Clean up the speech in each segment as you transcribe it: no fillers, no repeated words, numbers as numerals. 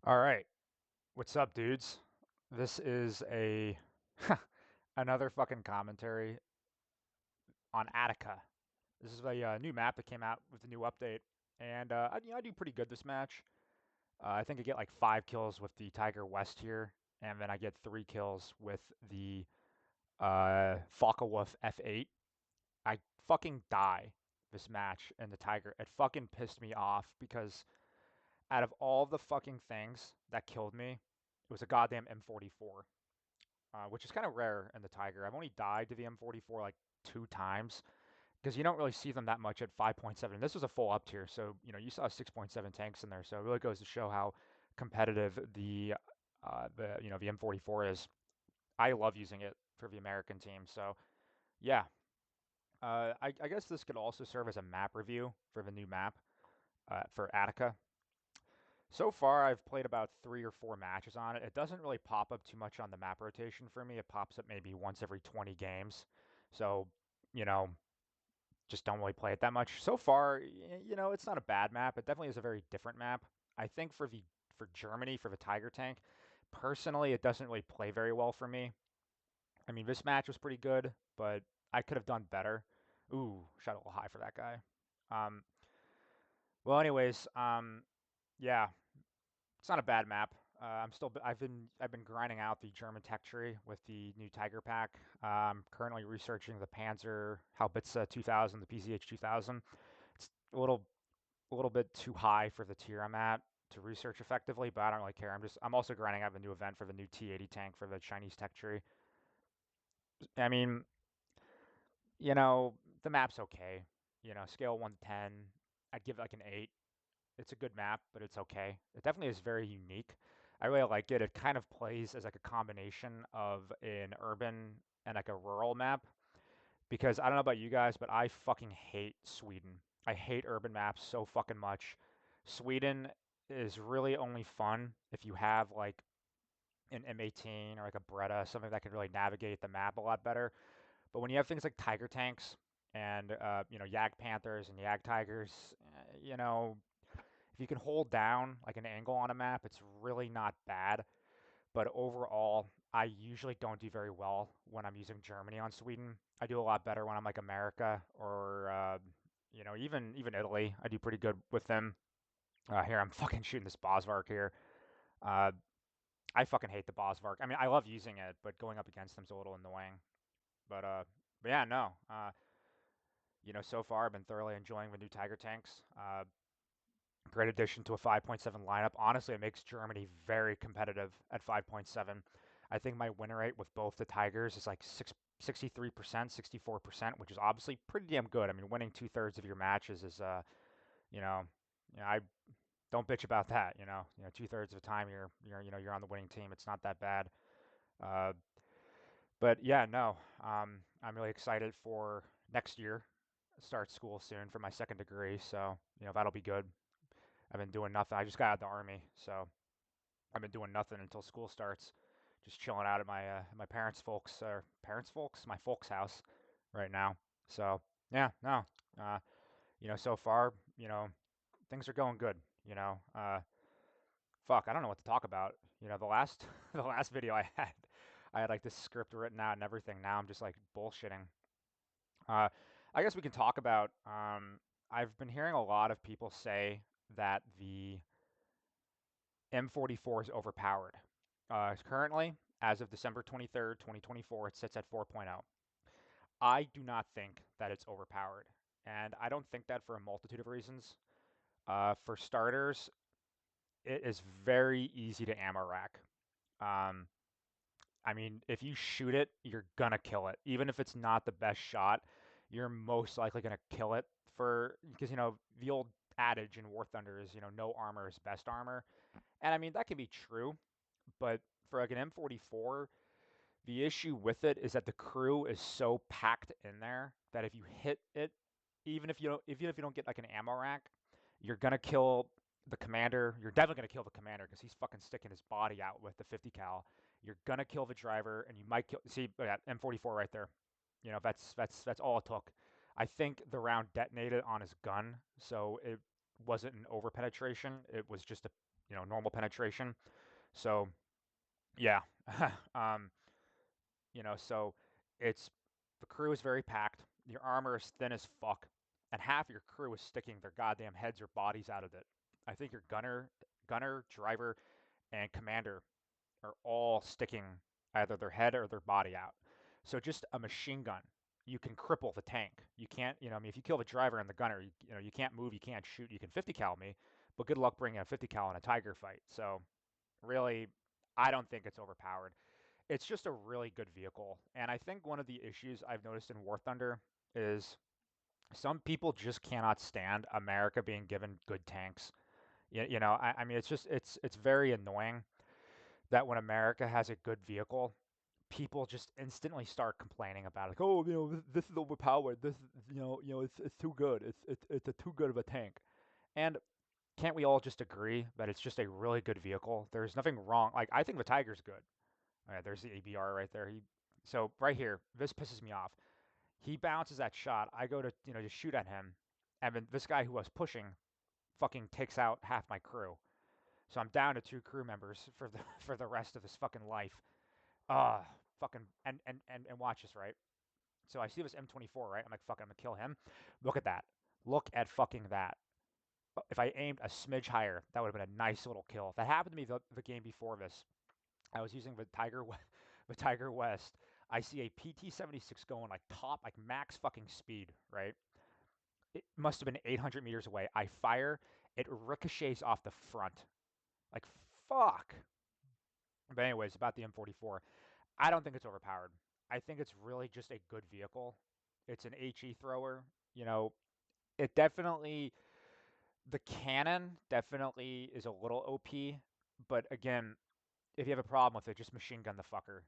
All right, what's up, dudes? This is a another fucking commentary on Attica. This is a new map that came out with the new update, and I do pretty good this match. I think I get like 5 kills with the Tiger West here, and then I get 3 kills with the Focke-Wulf F8. I fucking die this match in the Tiger. It fucking pissed me off because out of all the fucking things that killed me, it was a goddamn M44. Which is kind of rare in the Tiger. I've only died to the M44 like 2 times because you don't really see them that much at 5.7. This was a full up tier, so you saw 6.7 tanks in there, so it really goes to show how competitive the M44 is. I love using it for the American team, so yeah. I guess this could also serve as a map review for the new map for Attica. So far, I've played about 3 or 4 matches on it. It doesn't really pop up too much on the map rotation for me. It pops up maybe once every 20 games. So, you know, just don't really play it that much. So far, it's not a bad map. It definitely is a very different map. I think for Germany, for the Tiger tank, personally, it doesn't really play very well for me. I mean, this match was pretty good, but I could have done better. Ooh, shot a little high for that guy. Um, well, anyways, yeah, it's not a bad map. I've been grinding out the German tech tree with the new Tiger pack. I'm currently researching the Panzer Haubitze 2000, the PCH 2000. It's a little bit too high for the tier I'm at to research effectively, but I don't really care. I'm also grinding out the new event for the new T80 tank for the Chinese tech tree. I mean, the map's okay. Scale 1 to 10, I'd give it like an 8. It's a good map, but it's okay. It definitely is very unique. I really like it. It kind of plays as like a combination of an urban and like a rural map because I don't know about you guys, but I fucking hate Sweden. I hate urban maps so fucking much. Sweden is really only fun if you have like an M18 or like a Beretta, something that can really navigate the map a lot better. But when you have things like Tiger tanks and Yag Panthers and Yag Tigers, if you can hold down like an angle on a map, it's really not bad. But overall, I usually don't do very well when I'm using Germany on Sweden. I do a lot better when I'm like America or even Italy. I do pretty good with them. Here I'm fucking shooting this Bosvark here. Uh, I fucking hate the Bosvark. I mean, I love using it, but going up against them's a little annoying. But yeah, no. So far I've been thoroughly enjoying the new Tiger tanks. Great addition to a 5.7 lineup. Honestly, it makes Germany very competitive at 5.7. I think my win rate with both the Tigers is like 63%, 64%, which is obviously pretty damn good. I mean, winning 2/3 of your matches is, you know, I don't bitch about that. 2/3 of the time you're on the winning team. It's not that bad. Uh, but yeah, no, I'm really excited for next year. Start school soon for my second degree, so that'll be good. I've been doing nothing. I just got out of the army, so I've been doing nothing until school starts. Just chilling out at my my folks' house right now. So yeah, no, uh, so far, things are going good. Fuck, I don't know what to talk about. The last the last video I had like this script written out and everything. Now I'm just like bullshitting. Uh, I guess we can talk about. I've been hearing a lot of people say that the M44 is overpowered. Currently, as of December 23rd, 2024, it sits at 4.0. I do not think that it's overpowered. And I don't think that for a multitude of reasons. For starters, it is very easy to ammo rack. Um, I mean, if you shoot it, you're gonna kill it. Even if it's not the best shot, you're most likely gonna kill it because the old adage in War Thunder is no armor is best armor. And I mean that can be true, but for like an M44, the issue with it is that the crew is so packed in there that if you hit it, even if you don't get like an ammo rack, you're gonna kill the commander. You're definitely gonna kill the commander because he's fucking sticking his body out with the 50 cal. You're gonna kill the driver, and you might kill. See, yeah, M44 right there. That's all it took. I think the round detonated on his gun, so it wasn't an over penetration. It was just a normal penetration. So yeah, um, so it's the crew is very packed. Your armor is thin as fuck, and half your crew is sticking their goddamn heads or bodies out of it. I think your gunner, driver, and commander are all sticking either their head or their body out. So just a machine gun, you can cripple the tank. You can't, I mean, if you kill the driver and the gunner, you can't move, you can't shoot. You can 50 cal me, but good luck bringing a 50 cal in a tiger fight. So really, I don't think it's overpowered. It's just a really good vehicle, and I think one of the issues I've noticed in War Thunder is some people just cannot stand America being given good tanks. I mean, it's very annoying that when America has a good vehicle, people just instantly start complaining about it. Like, oh, this is overpowered. This, it's too good. It's a too good of a tank. And can't we all just agree that it's just a really good vehicle? There's nothing wrong. Like, I think the Tiger's good. All right, there's the ABR right there. So right here, this pisses me off. He bounces that shot. I go to to shoot at him, and then this guy who was pushing fucking takes out half my crew. So I'm down to two crew members for the for the rest of his fucking life. Fucking and watch this, right? So I see this M24, right? I'm like, fuck, I'm gonna kill him. Look at that. Look at fucking that. If I aimed a smidge higher, that would have been a nice little kill. If that happened to me the game before this, I was using the the Tiger West. I see a PT-76 going like top, like max fucking speed, right? It must have been 800 meters away. I fire, it ricochets off the front. Like, fuck. But anyways, about the M44. I don't think it's overpowered. I think it's really just a good vehicle. It's an HE thrower. It definitely, the cannon definitely is a little OP. But again, if you have a problem with it, just machine gun the fucker.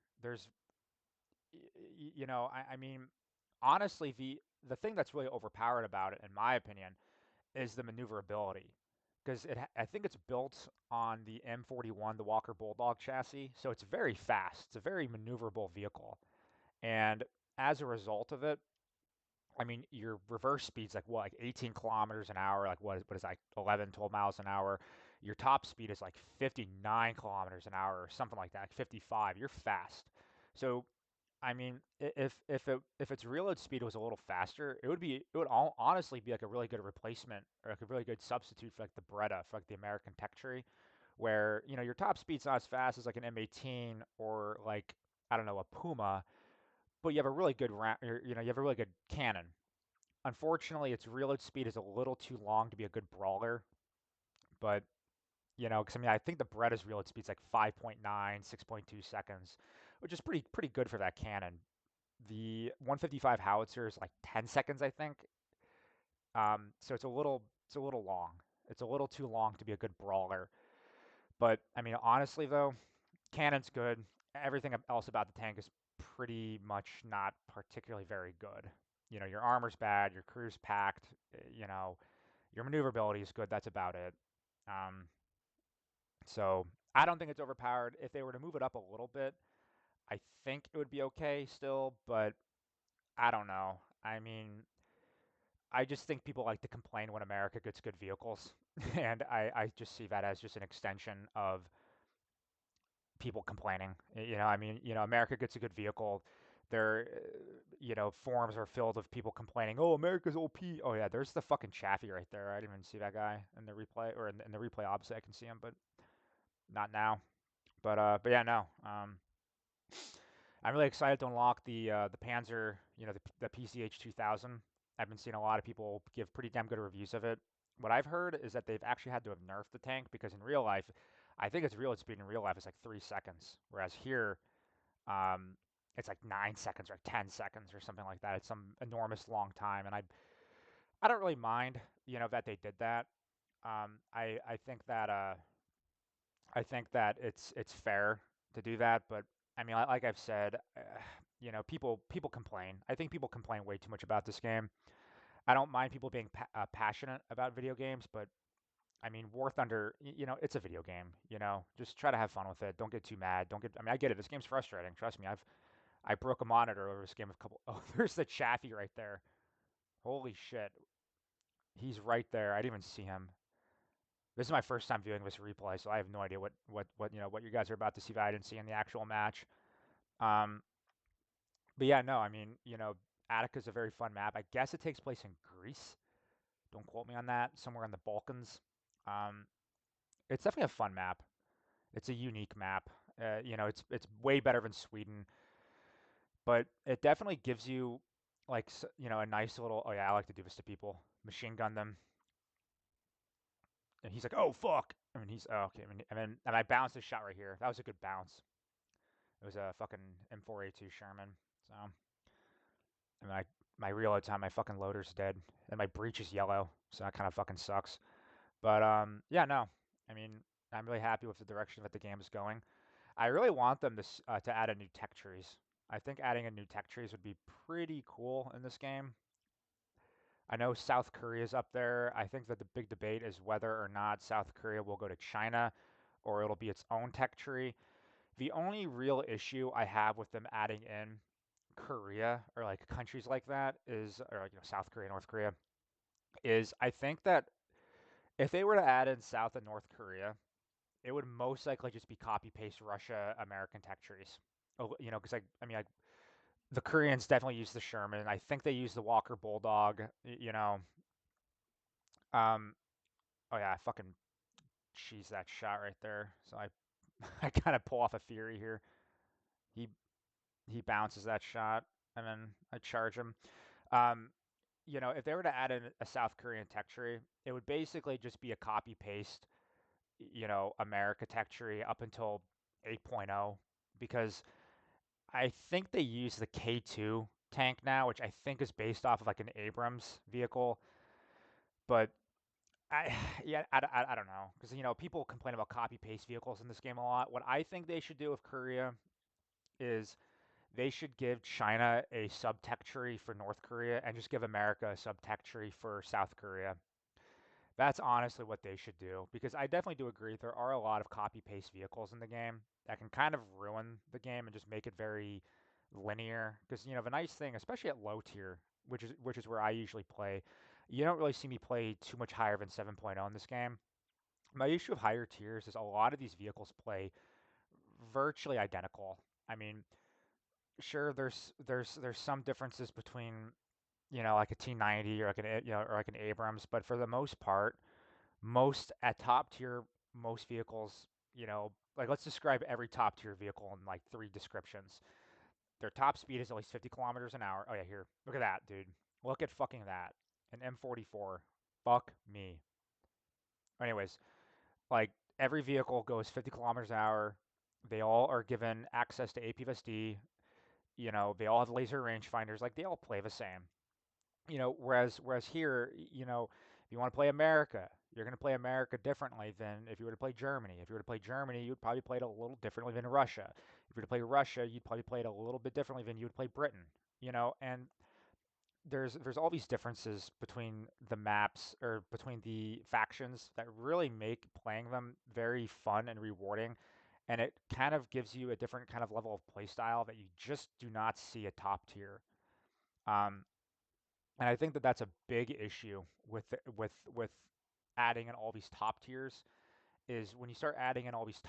I mean, honestly, the thing that's really overpowered about it, in my opinion, is the maneuverability. Because I think it's built on the M41, the Walker Bulldog chassis, so it's very fast. It's a very maneuverable vehicle. And as a result of it, I mean, your reverse speed's like what, like 18 kilometers an hour, like what is that, like 11, 12 miles an hour. Your top speed is like 59 kilometers an hour or something like that, like 55. You're fast. So, I mean, if its reload speed was a little faster, it would honestly be like a really good replacement or like a really good substitute for like the Beretta, for like the American Tech Tree, where your top speed's not as fast as like an M18 or like I don't know, a Puma, but you have a really good you have a really good cannon. Unfortunately, its reload speed is a little too long to be a good brawler, but because I mean, I think the Beretta's reload speed's like 5.9, 6.2 seconds, which is pretty good for that cannon. The 155 howitzer is like 10 seconds, I think. So it's a little long. It's a little too long to be a good brawler. But I mean, honestly though, cannon's good. Everything else about the tank is pretty much not particularly very good. Your armor's bad, your crew's packed, your maneuverability is good. That's about it. Um, so I don't think it's overpowered. If they were to move it up a little bit, I think it would be okay still, but I don't know. I mean, I just think people like to complain when America gets good vehicles, and I just see that as just an extension of people complaining. I mean, America gets a good vehicle. Forums are filled with people complaining. Oh, America's OP. Oh yeah, there's the fucking Chaffee right there. I didn't even see that guy in the replay or in the replay opposite. I can see him, but not now. But yeah, no. I'm really excited to unlock the Panzer, the PCH 2000. I've been seeing a lot of people give pretty damn good reviews of it. What I've heard is that they've actually had to have nerfed the tank because in real life, I think its reload speed in real life is like 3 seconds, whereas here, um, it's like 9 seconds or 10 seconds or something like that. It's some enormous long time, and I don't really mind, that they did that. I think that it's fair to do that, but I mean, like I've said, people complain. I think people complain way too much about this game. I don't mind people being passionate about video games, but I mean, War Thunder, it's a video game. Just try to have fun with it. Don't get too mad. Don't get. I mean, I get it. This game's frustrating. Trust me. I broke a monitor over this game a couple. Oh, there's the Chaffee right there. Holy shit, he's right there. I didn't even see him. This is my first time viewing this replay, so I have no idea what what you guys are about to see that I didn't see in the actual match. Um, but yeah, no, I mean, Attica is a very fun map. I guess it takes place in Greece. Don't quote me on that. Somewhere in the Balkans. Um, it's definitely a fun map. It's a unique map. It's way better than Sweden, but it definitely gives you like a nice little. Oh yeah, I like to do this to people. Machine gun them, and he's like, "Oh fuck!" I mean, he's okay. I mean, and I bounced a shot right here. That was a good bounce. It was a fucking M4A2 Sherman. So, and my reload time, my fucking loader's dead, and my breach is yellow. So that kind of fucking sucks. But yeah, no. I mean, I'm really happy with the direction that the game is going. I really want them to add a new tech trees. I think adding a new tech trees would be pretty cool in this game. I know South Korea's up there. I think that the big debate is whether or not South Korea will go to China or it'll be its own tech tree. The only real issue I have with them adding in Korea or like countries like that is, or like, South Korea, North Korea, is I think that if they were to add in South and North Korea, it would most likely just be copy paste Russia American tech trees. Oh, because I mean, like the Koreans definitely use the Sherman. I think they use the Walker Bulldog. Um, oh yeah, I fucking cheese that shot right there. So I I kind of pull off a fury here. He he bounces that shot, and then I charge him. Um, if they were to add in a South Korean tech tree, it would basically just be a copy paste, America tech tree up until 8.0 because I think they use the K2 tank now, which I think is based off of like an Abrams vehicle. But I, yeah, I don't know because people complain about copy paste vehicles in this game a lot. What I think they should do with Korea is they should give China a sub-tech tree for North Korea and just give America a sub-tech tree for South Korea. That's honestly what they should do because I definitely do agree there are a lot of copy paste vehicles in the game that can kind of ruin the game and just make it very linear. Because the nice thing, especially at low tier, which is where I usually play, you don't really see me play too much higher than 7.0 in this game. My issue of higher tiers is a lot of these vehicles play virtually identical. I mean, sure, there's some differences between like a T90 or like an Abrams, but for the most part most at top tier, most vehicles, like let's describe every top tier vehicle in like three descriptions. Their top speed is at least 50 kilometers an hour. Oh yeah, here, look at that, dude. Look at fucking that. An M44. Fuck me. Anyways, like every vehicle goes 50 kilometers an hour. They all are given access to APVSD. They all have laser rangefinders. Like they all play the same. Whereas here, if you want to play America, you're going to play America differently than if you were to play Germany. If you were to play Germany, you'd probably play it a little differently than Russia. If you were to play Russia, you'd probably play it a little bit differently than you would play Britain. And there's all these differences between the maps or between the factions that really make playing them very fun and rewarding. And it kind of gives you a different kind of level of play style that you just do not see at top tier. Um, and I think that that's a big issue with adding in all these top tiers is when you start adding in all these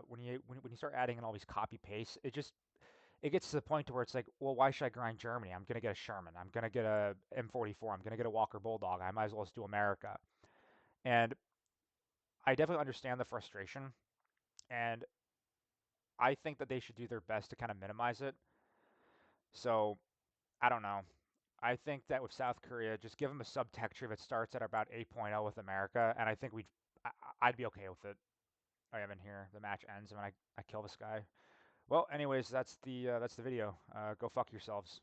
when you start adding in all these copy paste, it gets to the point to where it's like, well, why should I grind Germany? I'm gonna get a Sherman, I'm gonna get a M44, I'm gonna get a Walker Bulldog. I might as well just do America. And I definitely understand the frustration, and I think that they should do their best to kind of minimize it. So I don't know. I think that with South Korea, just give them a sub-tech tree that starts at about 8.0 with America, and I think I, I'd be okay with it. I am in here. The match ends when I kill this guy. Well, anyways, that's the video. Go fuck yourselves.